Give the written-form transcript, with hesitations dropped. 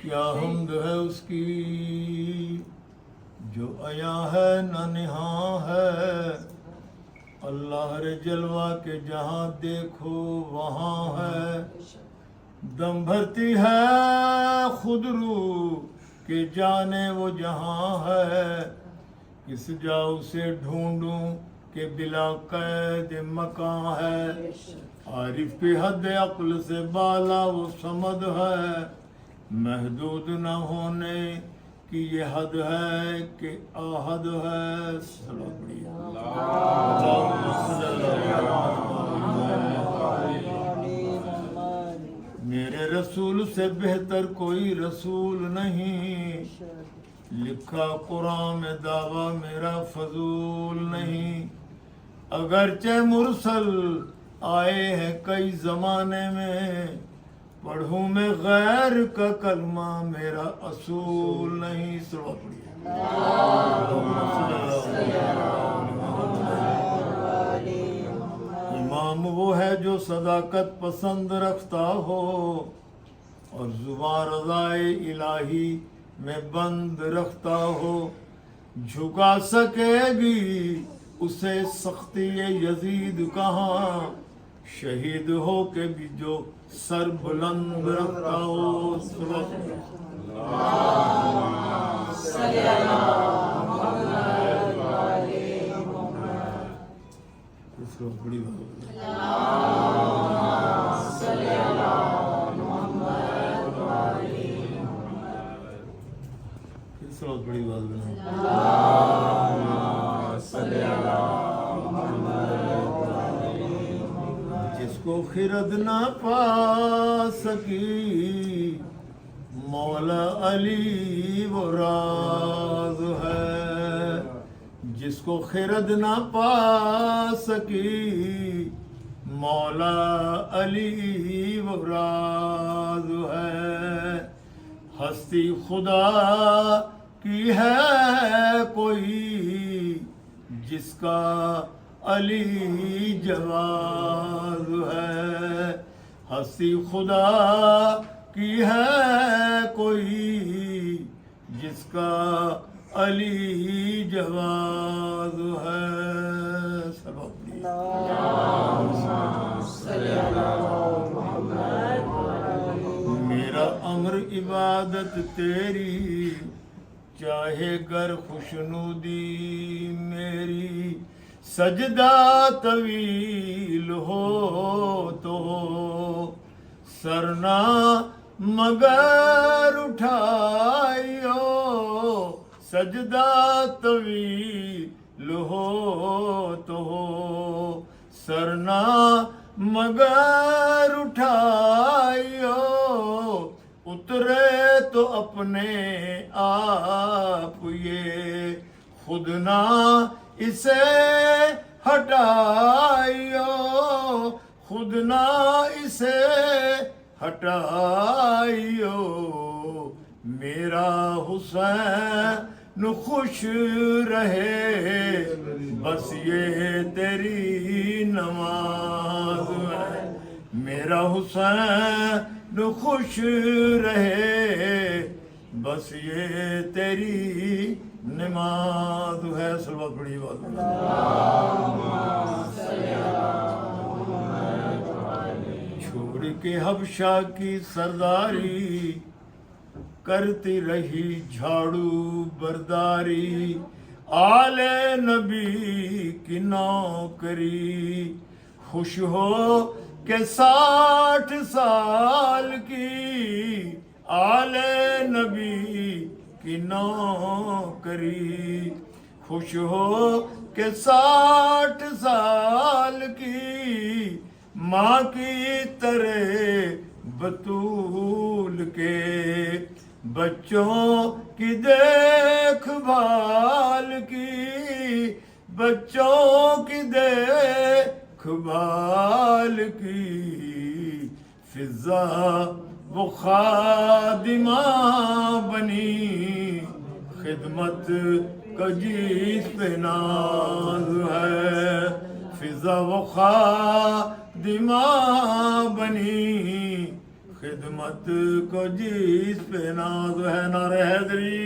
کیا حمد ہے اس کی جو عیاں ہے نہ نہاں ہے، اللہ رے جلوہ کے جہاں دیکھو وہاں ہے، دم بھرتی ہے خود روح کہ جانے وہ جہاں ہے، کس جا اسے ڈھونڈوں کہ بلا قید مکان ہے، عارف کی حد عقل سے بالا وہ صمد ہے، محدود نہ ہونے کی یہ حد ہے کہ احد ہے۔ میرے رسول سے بہتر کوئی رسول نہیں، لکھا قرآن میں دعویٰ میرا فضول نہیں، اگرچہ مرسل آئے ہیں کئی زمانے میں، پڑھوں میں غیر کا کلمہ میرا اصول نہیں۔ امام وہ ہے جو صداقت پسند رکھتا ہو اور زبان رضائے الہی میں بند رکھتا ہو، جھکا سکے گی اسے سختی یزید کہاں، شہید ہو کے بھی جو سر بلند رکھتا ہو۔ اس کو بڑی بات بڑی بات جس کو خرد نہ پا سکی مولا علی وہ راز ہے، جس کو خرد نہ پا سکی مولا علی وہ راز ہے، ہستی خدا کی ہے کوئی جس کا علی جواز ہے، ہستی خدا کی ہے کوئی جس کا علی جواز ہے۔ میرا امر عبادت تیری، چاہے گر خوشنودی میری، سجدہ طویل ہو تو سرنا مگر اٹھائیو، سجدہ طویل ہو تو سرنا مگر اٹھائیو، اترے تو اپنے آپ یہ خود نہ اسے ہٹائیو، خود نہ اسے ہٹائیو، میرا حسین خوش رہے بس یہ تیری نماز ہے، میرا حسین خوش رہے بس یہ تیری نماز ہے۔ سلوات بڑی بات چھوڑ کے حبشہ کی سرداری، کرتی رہی جھاڑو برداری، آل نبی کی نوکری، خوش ہو کہ 60 سال کی آل نبی کی نوکری، خوش ہو کہ 60 سال کی ماں کی طرح بطول کے بچوں کی دیکھ بھال کی، بچوں کی دیکھ بھال کی، فضا وہ خادمہ بنی، خدمت کا جس پہ ناز ہے، فضا و خادمہ بنی، خدمت کو جس پہ ناز ہے، نعرہ حیدری